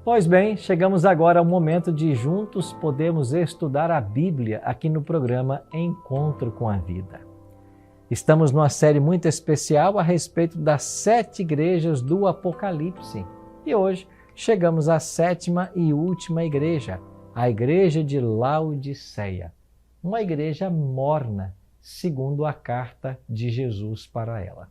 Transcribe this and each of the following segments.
Pois bem, chegamos agora ao momento de juntos podermos estudar a Bíblia aqui no programa Encontro com a Vida. Estamos numa série muito especial a respeito das 7 igrejas do Apocalipse. E hoje chegamos à 7ª e última igreja, a igreja de Laodiceia. Uma igreja morna, segundo a carta de Jesus para ela.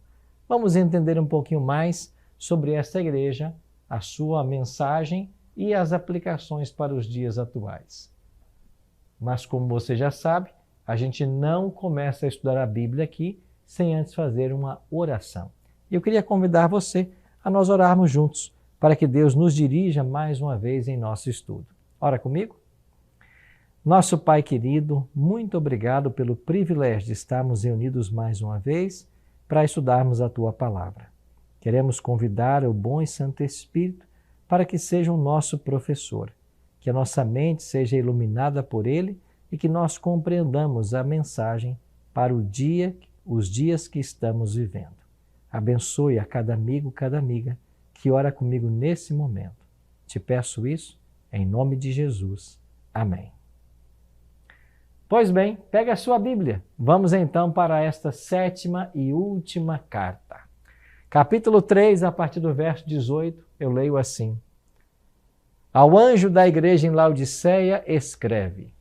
Vamos entender um pouquinho mais sobre esta igreja, a sua mensagem e as aplicações para os dias atuais. Mas como você já sabe, a gente não começa a estudar a Bíblia aqui sem antes fazer uma oração. E eu queria convidar você a nós orarmos juntos para que Deus nos dirija mais uma vez em nosso estudo. Ora comigo? Nosso Pai querido, muito obrigado pelo privilégio de estarmos reunidos mais uma vez para estudarmos a Tua Palavra. Queremos convidar o bom e Santo Espírito para que seja o nosso professor, que a nossa mente seja iluminada por Ele e que nós compreendamos a mensagem para os dias que estamos vivendo. Abençoe a cada amigo, cada amiga que ora comigo nesse momento. Te peço isso em nome de Jesus. Amém. Pois bem, pega a sua Bíblia. Vamos então para esta 7ª e última carta. Capítulo 3, a partir do verso 18, eu leio assim. Ao anjo da igreja em Laodiceia escreve: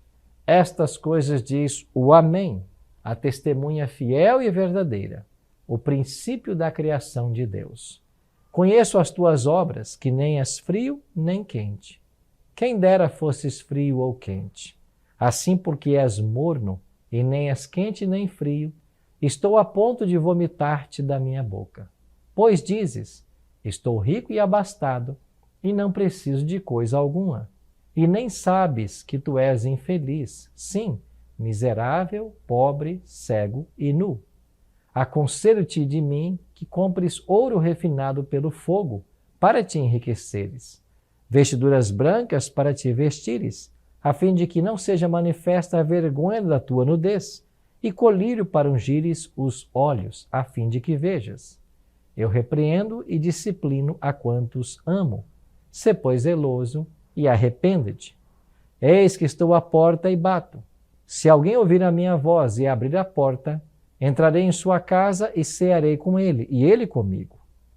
estas coisas diz o Amém, a testemunha fiel e verdadeira, o princípio da criação de Deus. Conheço as tuas obras, que nem és frio nem quente. Quem dera fosses frio ou quente. Assim, porque és morno, e nem és quente nem frio, estou a ponto de vomitar-te da minha boca. Pois dizes, estou rico e abastado, e não preciso de coisa alguma. E nem sabes que tu és infeliz, sim, miserável, pobre, cego e nu. Aconselho-te de mim que compres ouro refinado pelo fogo, para te enriqueceres, vestiduras brancas para te vestires, a fim de que não seja manifesta a vergonha da tua nudez, e colírio para ungires os olhos, a fim de que vejas. Eu repreendo e disciplino a quantos amo. Sê, pois, zeloso e arrepende-te. Eis que estou à porta e bato. Se alguém ouvir a minha voz e abrir a porta, entrarei em sua casa e cearei com ele, e ele comigo.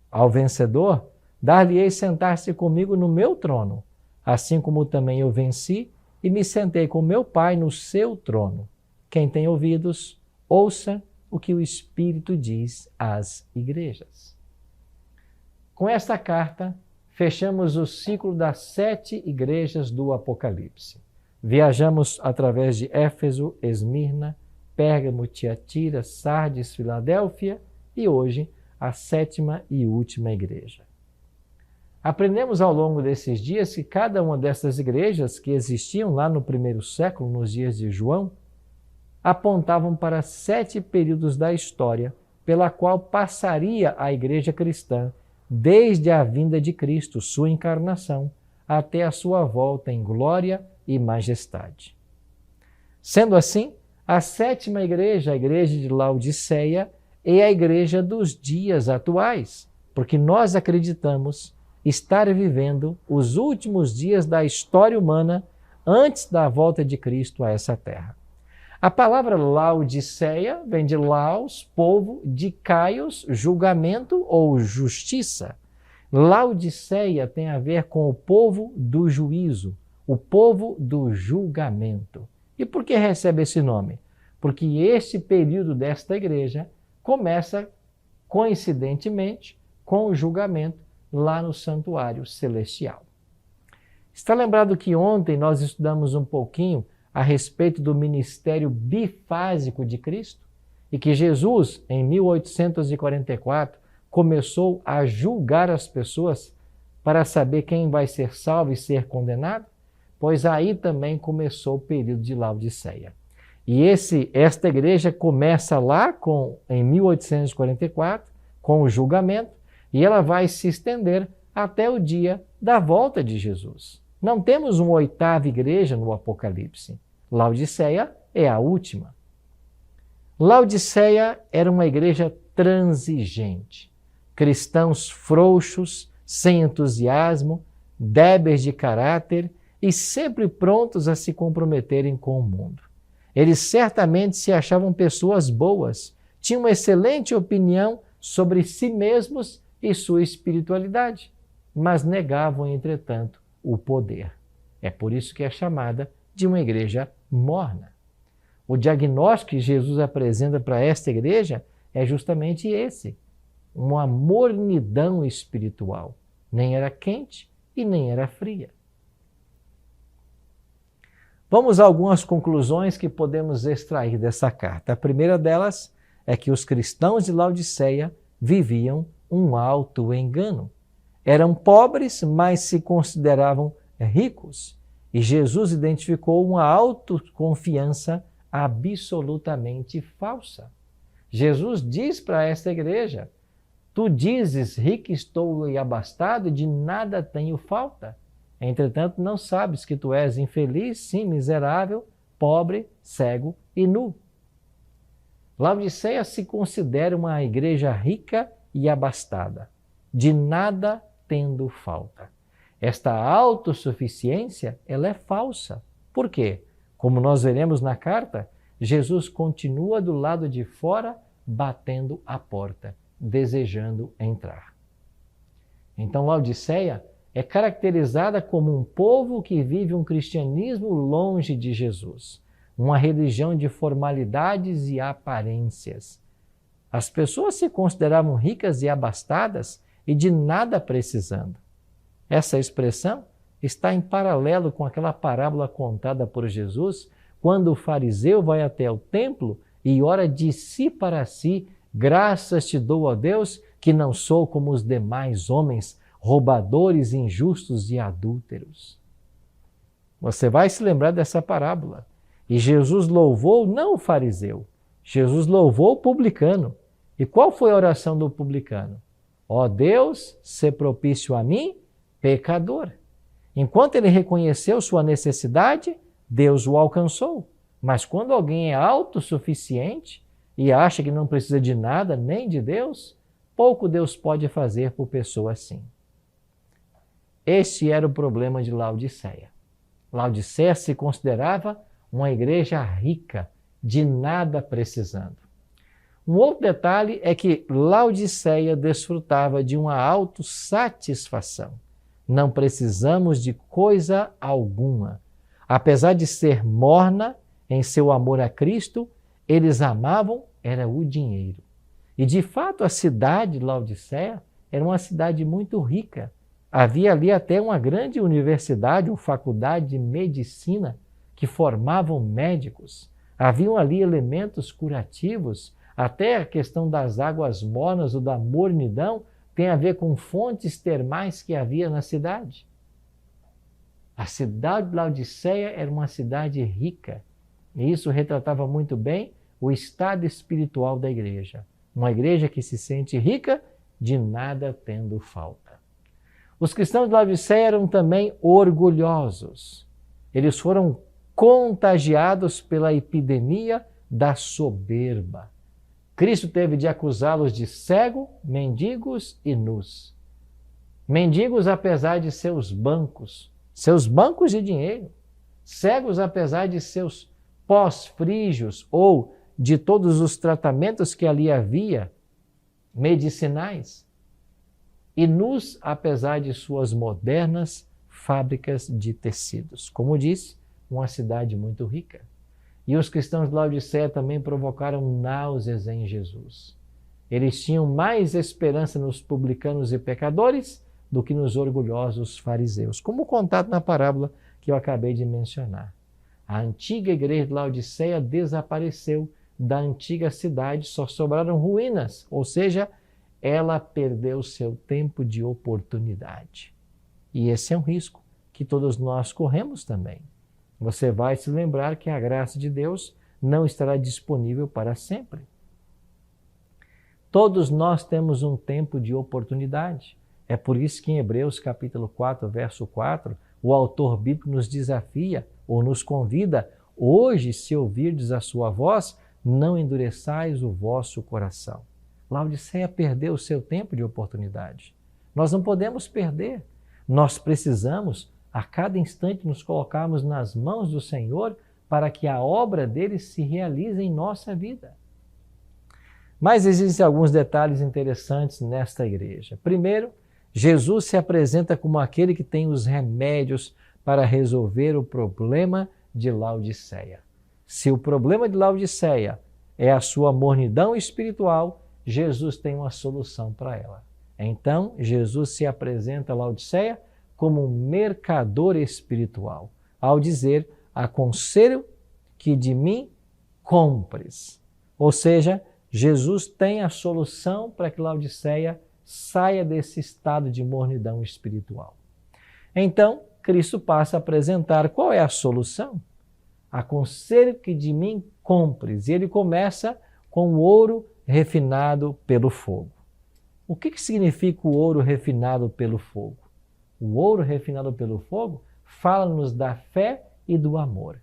Ao vencedor, dar-lhe-ei sentar-se comigo no meu trono, assim como também eu venci e me sentei com meu Pai no seu trono. Quem tem ouvidos, ouça o que o Espírito diz às igrejas. Com esta carta, fechamos o ciclo das 7 igrejas do Apocalipse. Viajamos através de Éfeso, Esmirna, Pérgamo, Tiatira, Sardes, Filadélfia e hoje a 7ª e última igreja. Aprendemos ao longo desses dias que cada uma dessas igrejas que existiam lá no primeiro século, nos dias de João, apontavam para 7 períodos da história pela qual passaria a igreja cristã desde a vinda de Cristo, sua encarnação, até a sua volta em glória e majestade. Sendo assim, a 7ª igreja, a igreja de Laodiceia, é a igreja dos dias atuais, porque nós acreditamos estar vivendo os últimos dias da história humana antes da volta de Cristo a essa terra. A palavra Laodiceia vem de Laos, povo, de Caios, julgamento ou justiça. Laodiceia tem a ver com o povo do juízo, o povo do julgamento. E por que recebe esse nome? Porque este período desta igreja começa, coincidentemente, com o julgamento lá no santuário celestial. Está lembrado que ontem nós estudamos um pouquinho a respeito do ministério bifásico de Cristo e que Jesus, em 1844, começou a julgar as pessoas para saber quem vai ser salvo e ser condenado? Pois aí também começou o período de Laodiceia. E esta igreja começa lá em 1844, com o julgamento, e ela vai se estender até o dia da volta de Jesus. Não temos uma 8ª igreja no Apocalipse. Laodiceia é a última. Laodiceia era uma igreja transigente. Cristãos frouxos, sem entusiasmo, débeis de caráter e sempre prontos a se comprometerem com o mundo. Eles certamente se achavam pessoas boas, tinham uma excelente opinião sobre si mesmos e sua espiritualidade, mas negavam, entretanto, o poder. É por isso que é chamada de uma igreja morna. O diagnóstico que Jesus apresenta para esta igreja é justamente esse, uma mornidão espiritual. Nem era quente e nem era fria. Vamos a algumas conclusões que podemos extrair dessa carta. A primeira delas é que os cristãos de Laodiceia viviam um alto engano. Eram pobres, mas se consideravam ricos. E Jesus identificou uma autoconfiança absolutamente falsa. Jesus diz para esta igreja: tu dizes, rico estou e abastado, e de nada tenho falta. Entretanto, não sabes que tu és infeliz, sim, miserável, pobre, cego e nu. Laodiceia se considera uma igreja rica e abastada, de nada tendo falta. Esta autossuficiência, ela é falsa. Por quê? Como nós veremos na carta, Jesus continua do lado de fora, batendo a porta, desejando entrar. Então, Laodiceia é caracterizada como um povo que vive um cristianismo longe de Jesus, uma religião de formalidades e aparências. As pessoas se consideravam ricas e abastadas e de nada precisando. Essa expressão está em paralelo com aquela parábola contada por Jesus, quando o fariseu vai até o templo e ora de si para si: graças te dou, ó Deus, que não sou como os demais homens, roubadores, injustos e adúlteros. Você vai se lembrar dessa parábola. E Jesus louvou não o fariseu, Jesus louvou o publicano. E qual foi a oração do publicano? Ó Deus, sê propício a mim, pecador. Enquanto ele reconheceu sua necessidade, Deus o alcançou. Mas quando alguém é autossuficiente e acha que não precisa de nada, nem de Deus, pouco Deus pode fazer por pessoa assim. Este era o problema de Laodiceia. Laodiceia se considerava uma igreja rica, de nada precisando. Um outro detalhe é que Laodiceia desfrutava de uma autossatisfação. Não precisamos de coisa alguma. Apesar de ser morna em seu amor a Cristo, eles amavam era o dinheiro. E de fato a cidade de Laodiceia era uma cidade muito rica. Havia ali até uma grande universidade, uma faculdade de medicina que formavam médicos. Haviam ali elementos curativos, até a questão das águas mornas ou da mornidão tem a ver com fontes termais que havia na cidade. A cidade de Laodiceia era uma cidade rica, e isso retratava muito bem o estado espiritual da igreja. Uma igreja que se sente rica, de nada tendo falta. Os cristãos de Laodiceia eram também orgulhosos. Eles foram contagiados pela epidemia da soberba. Cristo teve de acusá-los de cego, mendigos e nus. Mendigos apesar de seus bancos de dinheiro. Cegos apesar de seus pós-frígios ou de todos os tratamentos que ali havia, medicinais. E nus apesar de suas modernas fábricas de tecidos. Como disse, uma cidade muito rica. E os cristãos de Laodiceia também provocaram náuseas em Jesus. Eles tinham mais esperança nos publicanos e pecadores do que nos orgulhosos fariseus, como contado na parábola que eu acabei de mencionar. A antiga igreja de Laodiceia desapareceu da antiga cidade, só sobraram ruínas, ou seja, ela perdeu seu tempo de oportunidade. E esse é um risco que todos nós corremos também. Você vai se lembrar que a graça de Deus não estará disponível para sempre. Todos nós temos um tempo de oportunidade. É por isso que em Hebreus capítulo 4, verso 4, o autor bíblico nos desafia ou nos convida: hoje, se ouvirdes a sua voz, não endureçais o vosso coração. Laodiceia perdeu o seu tempo de oportunidade. Nós não podemos perder. Nós precisamos, a cada instante, nos colocarmos nas mãos do Senhor para que a obra dele se realize em nossa vida. Mas existem alguns detalhes interessantes nesta igreja. Primeiro, Jesus se apresenta como aquele que tem os remédios para resolver o problema de Laodiceia. Se o problema de Laodiceia é a sua mornidão espiritual, Jesus tem uma solução para ela. Então, Jesus se apresenta a Laodiceia como um mercador espiritual, ao dizer: aconselho que de mim compres. Ou seja, Jesus tem a solução para que Laodiceia saia desse estado de mornidão espiritual. Então, Cristo passa a apresentar qual é a solução. Aconselho que de mim compres. E ele começa com o ouro refinado pelo fogo. O que significa o ouro refinado pelo fogo? O ouro refinado pelo fogo fala-nos da fé e do amor.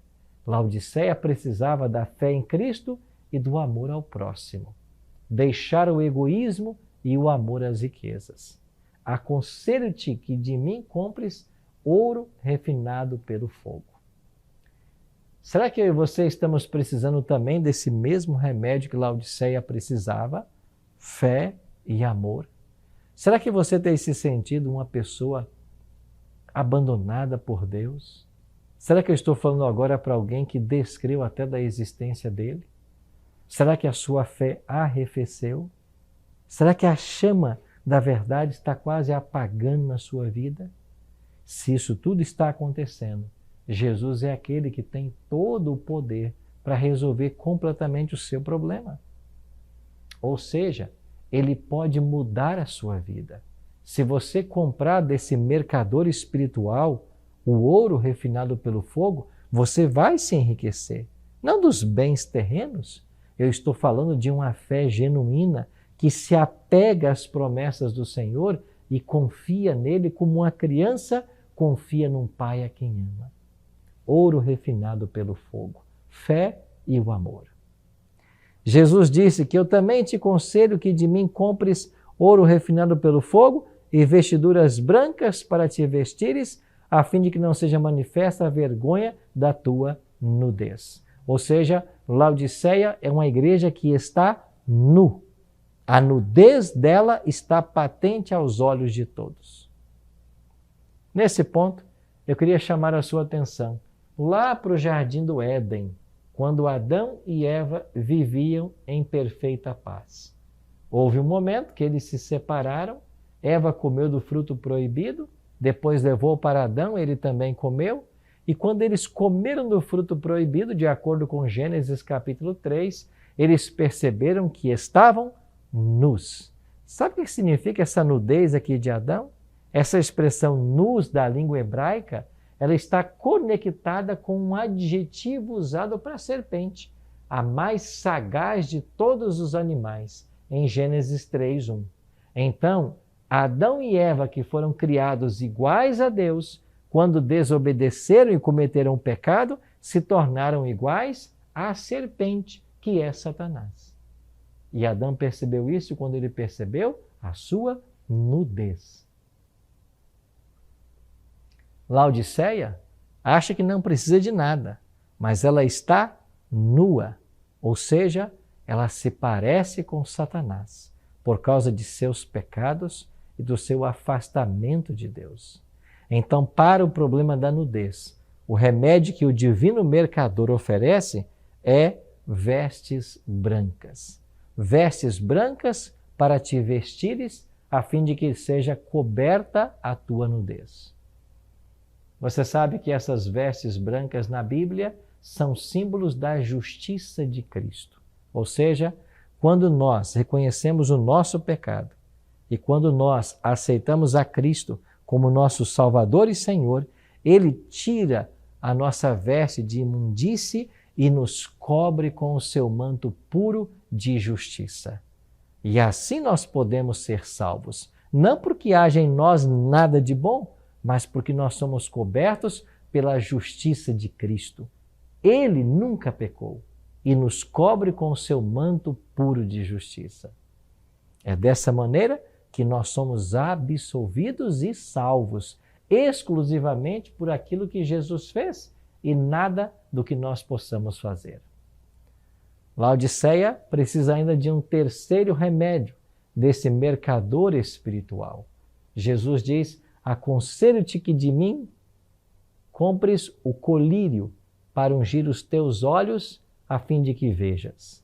Laodiceia precisava da fé em Cristo e do amor ao próximo. Deixar o egoísmo e o amor às riquezas. Aconselho-te que de mim compres ouro refinado pelo fogo. Será que eu e você estamos precisando também desse mesmo remédio que Laodiceia precisava? Fé e amor. Será que você tem se sentido uma pessoa abandonada por Deus? Será que eu estou falando agora para alguém que descreu até da existência dele? Será que a sua fé arrefeceu? Será que a chama da verdade está quase apagando na sua vida? Se isso tudo está acontecendo, Jesus é aquele que tem todo o poder para resolver completamente o seu problema. Ou seja, ele pode mudar a sua vida. Se você comprar desse mercador espiritual o ouro refinado pelo fogo, você vai se enriquecer. Não dos bens terrenos. Eu estou falando de uma fé genuína que se apega às promessas do Senhor e confia nele como uma criança confia num pai a quem ama. Ouro refinado pelo fogo, fé e o amor. Jesus disse que eu também te aconselho que de mim compres ouro refinado pelo fogo e vestiduras brancas para te vestires, a fim de que não seja manifesta a vergonha da tua nudez. Ou seja, Laodiceia é uma igreja que está nu. A nudez dela está patente aos olhos de todos. Nesse ponto, eu queria chamar a sua atenção lá para o Jardim do Éden, quando Adão e Eva viviam em perfeita paz. Houve um momento que eles se separaram, Eva comeu do fruto proibido, depois levou para Adão, ele também comeu, e quando eles comeram do fruto proibido, de acordo com Gênesis capítulo 3, eles perceberam que estavam nus. Sabe o que significa essa nudez aqui de Adão? Essa expressão nus da língua hebraica, ela está conectada com um adjetivo usado para a serpente, a mais sagaz de todos os animais, em Gênesis 3:1. Então, Adão e Eva, que foram criados iguais a Deus, quando desobedeceram e cometeram o pecado, se tornaram iguais à serpente, que é Satanás. E Adão percebeu isso quando ele percebeu a sua nudez. Laodiceia acha que não precisa de nada, mas ela está nua, ou seja, ela se parece com Satanás por causa de seus pecados e do seu afastamento de Deus. Então, para o problema da nudez, o remédio que o divino mercador oferece é vestes brancas. Vestes brancas para te vestires, a fim de que seja coberta a tua nudez. Você sabe que essas vestes brancas na Bíblia são símbolos da justiça de Cristo. Ou seja, quando nós reconhecemos o nosso pecado e quando nós aceitamos a Cristo como nosso Salvador e Senhor, Ele tira a nossa veste de imundície e nos cobre com o seu manto puro de justiça. E assim nós podemos ser salvos, não porque haja em nós nada de bom, mas porque nós somos cobertos pela justiça de Cristo. Ele nunca pecou e nos cobre com o seu manto puro de justiça. É dessa maneira que nós somos absolvidos e salvos exclusivamente por aquilo que Jesus fez e nada do que nós possamos fazer. Laodiceia precisa ainda de um terceiro remédio desse mercador espiritual. Jesus diz: aconselho-te que de mim compres o colírio para ungir os teus olhos a fim de que vejas.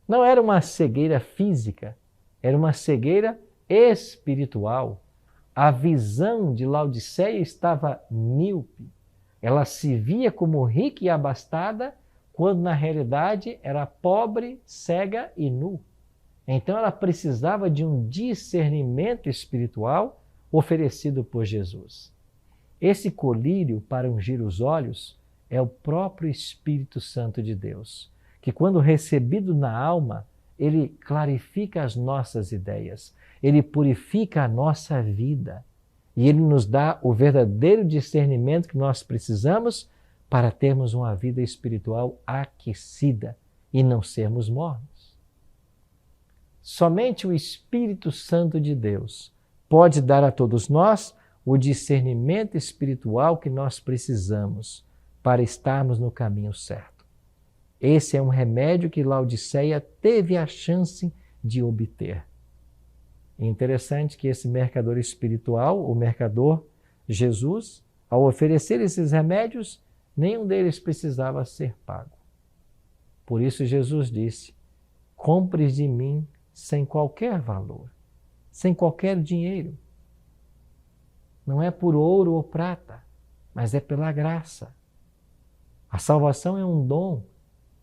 Não era uma cegueira física, era uma cegueira espiritual. A visão de Laodiceia estava míope. Ela se via como rica e abastada, quando na realidade era pobre, cega e nu. Então ela precisava de um discernimento espiritual oferecido por Jesus. Esse colírio para ungir os olhos é o próprio Espírito Santo de Deus, que quando recebido na alma, ele clarifica as nossas ideias, ele purifica a nossa vida e ele nos dá o verdadeiro discernimento que nós precisamos para termos uma vida espiritual aquecida e não sermos mornos. Somente o Espírito Santo de Deus pode dar a todos nós o discernimento espiritual que nós precisamos para estarmos no caminho certo. Esse é um remédio que Laodiceia teve a chance de obter. É interessante que esse mercador espiritual, o mercador Jesus, ao oferecer esses remédios, nenhum deles precisava ser pago. Por isso Jesus disse: compres de mim sem qualquer valor, sem qualquer dinheiro. Não é por ouro ou prata, mas é pela graça. A salvação é um dom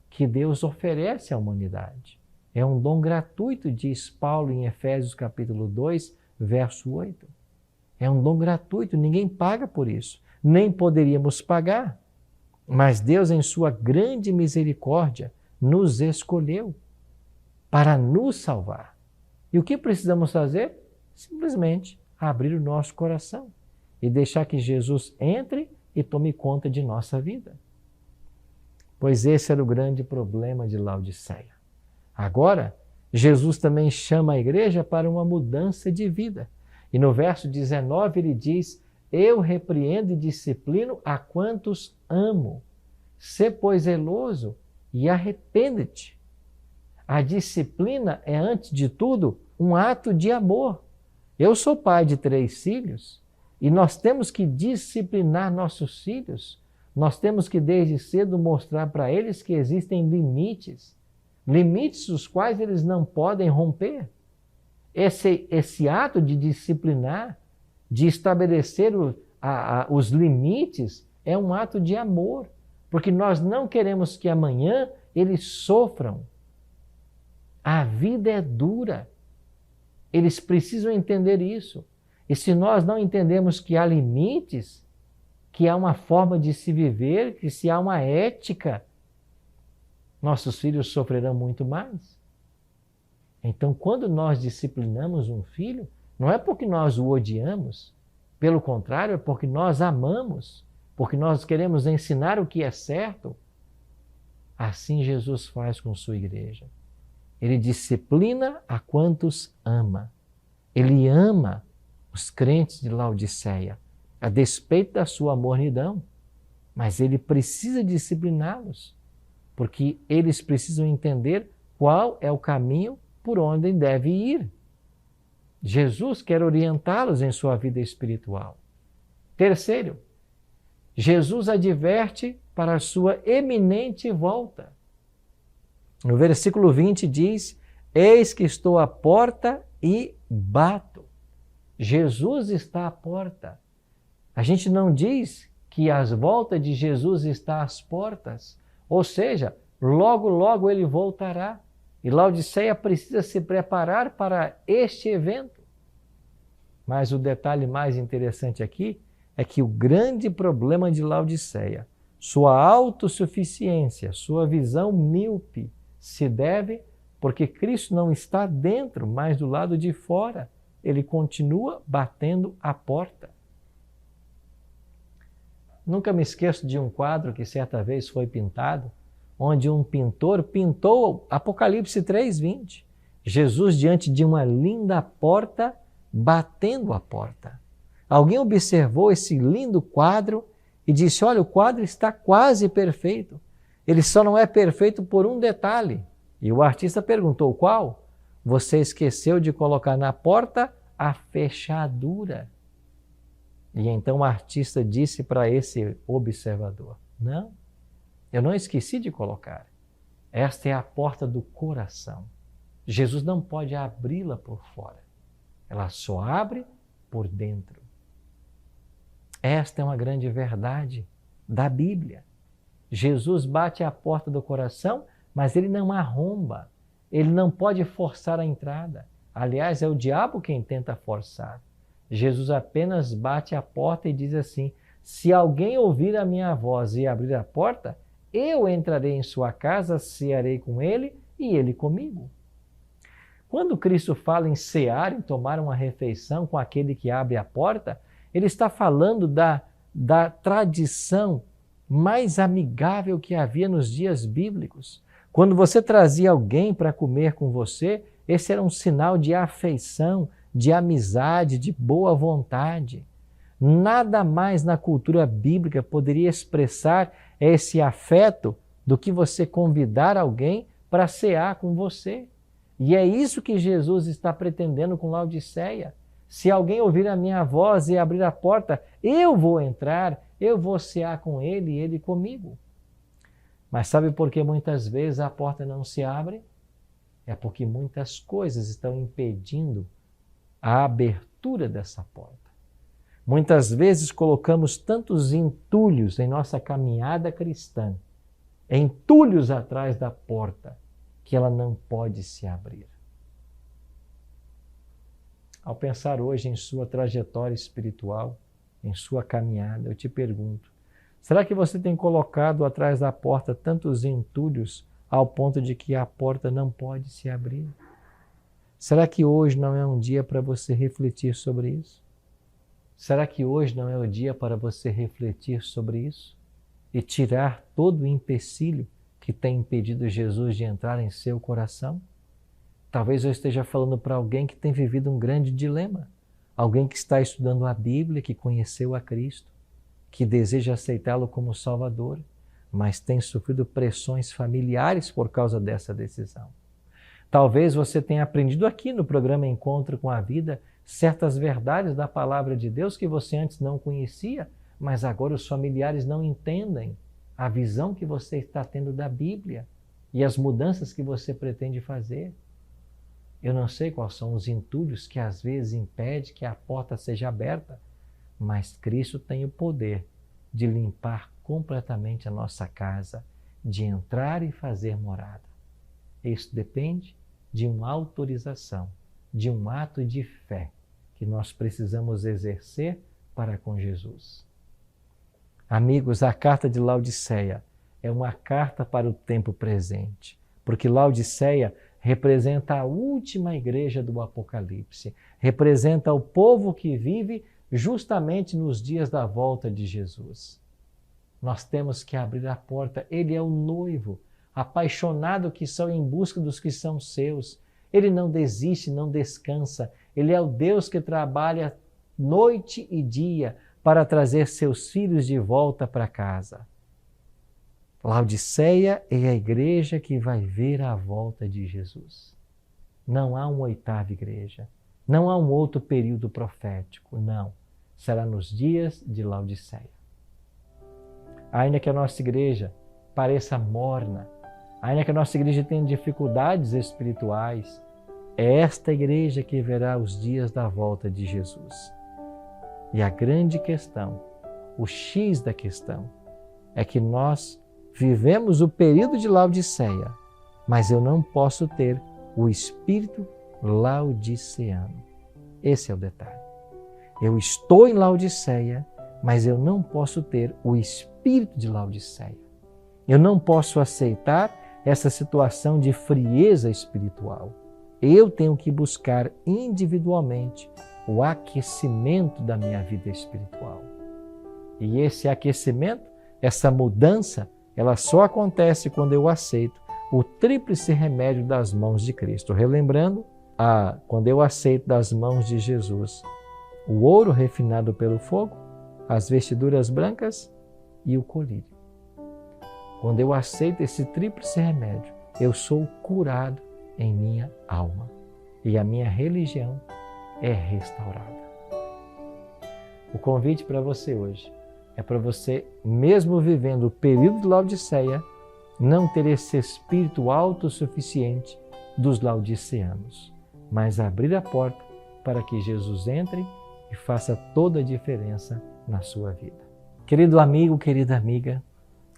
que Deus oferece à humanidade. É um dom gratuito, diz Paulo em Efésios capítulo 2, verso 8. É um dom gratuito, ninguém paga por isso, nem poderíamos pagar. Mas Deus, em sua grande misericórdia, nos escolheu para nos salvar. E o que precisamos fazer? Simplesmente abrir o nosso coração e deixar que Jesus entre e tome conta de nossa vida. Pois esse era o grande problema de Laodiceia. Agora, Jesus também chama a igreja para uma mudança de vida. E no verso 19 ele diz: eu repreendo e disciplino a quantos amo. Sê, pois, zeloso e arrepende-te. A disciplina é, antes de tudo, um ato de amor. Eu sou pai de 3 filhos e nós temos que disciplinar nossos filhos. Nós temos que, desde cedo, mostrar para eles que existem limites. Limites os quais eles não podem romper. Esse ato de disciplinar, de estabelecer os limites, é um ato de amor. Porque nós não queremos que amanhã eles sofram. A vida é dura. Eles precisam entender isso. E se nós não entendemos que há limites, que há uma forma de se viver, que se há uma ética, nossos filhos sofrerão muito mais. Então, quando nós disciplinamos um filho, não é porque nós o odiamos, pelo contrário, é porque nós amamos, porque nós queremos ensinar o que é certo. Assim Jesus faz com sua igreja. Ele disciplina a quantos ama. Ele ama os crentes de Laodiceia, a despeito da sua mornidão, mas ele precisa discipliná-los, porque eles precisam entender qual é o caminho por onde devem ir. Jesus quer orientá-los em sua vida espiritual. Terceiro, Jesus adverte para a sua eminente volta. No versículo 20 diz: eis que estou à porta e bato. Jesus está à porta. A gente não diz que a volta de Jesus está às portas, ou seja, logo, logo ele voltará. E Laodiceia precisa se preparar para este evento. Mas o detalhe mais interessante aqui é que o grande problema de Laodiceia, sua autossuficiência, sua visão míope, se deve porque Cristo não está dentro, mas do lado de fora. Ele continua batendo a porta. Nunca me esqueço de um quadro que certa vez foi pintado, onde um pintor pintou Apocalipse 3:20. Jesus diante de uma linda porta, batendo a porta. Alguém observou esse lindo quadro e disse: olha, o quadro está quase perfeito. Ele só não é perfeito por um detalhe. E o artista perguntou: qual? Você esqueceu de colocar na porta a fechadura. E então o artista disse para esse observador: não, eu não esqueci de colocar. Esta é a porta do coração. Jesus não pode abri-la por fora. Ela só abre por dentro. Esta é uma grande verdade da Bíblia. Jesus bate à porta do coração, mas ele não arromba. Ele não pode forçar a entrada. Aliás, é o diabo quem tenta forçar. Jesus apenas bate à porta e diz assim: se alguém ouvir a minha voz e abrir a porta, eu entrarei em sua casa, cearei com ele e ele comigo. Quando Cristo fala em cear, em tomar uma refeição com aquele que abre a porta, ele está falando da tradição mais amigável que havia nos dias bíblicos. Quando você trazia alguém para comer com você, esse era um sinal de afeição, de amizade, de boa vontade. Nada mais na cultura bíblica poderia expressar esse afeto do que você convidar alguém para cear com você. E é isso que Jesus está pretendendo com Laodiceia. Se alguém ouvir a minha voz e abrir a porta, eu vou entrar, eu vou cear com ele e ele comigo. Mas sabe por que muitas vezes a porta não se abre? É porque muitas coisas estão impedindo a abertura dessa porta. Muitas vezes colocamos tantos entulhos em nossa caminhada cristã, entulhos atrás da porta, que ela não pode se abrir. Ao pensar hoje em sua trajetória espiritual, em sua caminhada, eu te pergunto: será que você tem colocado atrás da porta tantos entulhos ao ponto de que a porta não pode se abrir? Será que hoje não é um dia para você refletir sobre isso? Será que hoje não é o dia para você refletir sobre isso e tirar todo o empecilho que tem impedido Jesus de entrar em seu coração? Talvez eu esteja falando para alguém que tem vivido um grande dilema, alguém que está estudando a Bíblia, que conheceu a Cristo, que deseja aceitá-lo como Salvador, mas tem sofrido pressões familiares por causa dessa decisão. Talvez você tenha aprendido aqui no programa Encontro com a Vida certas verdades da Palavra de Deus que você antes não conhecia, mas agora os familiares não entendem a visão que você está tendo da Bíblia e as mudanças que você pretende fazer. Eu não sei quais são os entulhos que às vezes impedem que a porta seja aberta, mas Cristo tem o poder de limpar completamente a nossa casa, de entrar e fazer morada. Isso depende de uma autorização, de um ato de fé que nós precisamos exercer para com Jesus. Amigos, a carta de Laodiceia é uma carta para o tempo presente, porque Laodiceia representa a última igreja do Apocalipse, representa o povo que vive justamente nos dias da volta de Jesus. Nós temos que abrir a porta. Ele é o noivo, apaixonado que só em busca dos que são seus. Ele não desiste, não descansa. Ele é o Deus que trabalha noite e dia para trazer seus filhos de volta para casa. Laodiceia é a igreja que vai ver a volta de Jesus. Não há uma oitava igreja. Não há um outro período profético. Não. Será nos dias de Laodiceia. Ainda que a nossa igreja pareça morna, ainda que a nossa igreja tenha dificuldades espirituais, é esta igreja que verá os dias da volta de Jesus. E a grande questão, o X da questão, é que nós vivemos o período de Laodiceia, mas eu não posso ter o espírito laodiceano. Esse é o detalhe. Eu estou em Laodiceia, mas eu não posso ter o espírito de Laodiceia. Eu não posso aceitar essa situação de frieza espiritual. Eu tenho que buscar individualmente o aquecimento da minha vida espiritual. E esse aquecimento, essa mudança, ela só acontece quando eu aceito o tríplice remédio das mãos de Cristo. Relembrando, quando eu aceito das mãos de Jesus o ouro refinado pelo fogo, as vestiduras brancas e o colírio. Quando eu aceito esse tríplice remédio, eu sou curado em minha alma e a minha religião é restaurada. O convite para você hoje é para você, mesmo vivendo o período de Laodiceia, não ter esse espírito autossuficiente dos laodiceanos, mas abrir a porta para que Jesus entre e faça toda a diferença na sua vida. Querido amigo, querida amiga,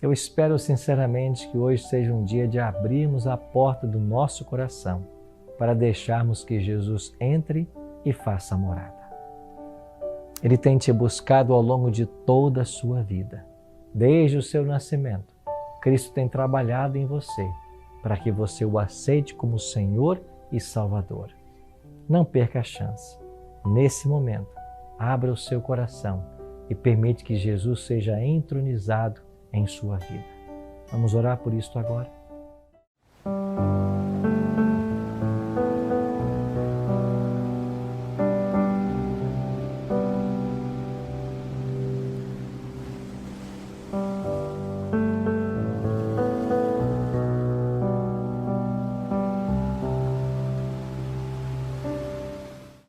eu espero sinceramente que hoje seja um dia de abrirmos a porta do nosso coração para deixarmos que Jesus entre e faça morada. Ele tem te buscado ao longo de toda a sua vida. Desde o seu nascimento, Cristo tem trabalhado em você para que você o aceite como Senhor e Salvador. Não perca a chance. Nesse momento, abra o seu coração e permite que Jesus seja entronizado em sua vida. Vamos orar por isso agora?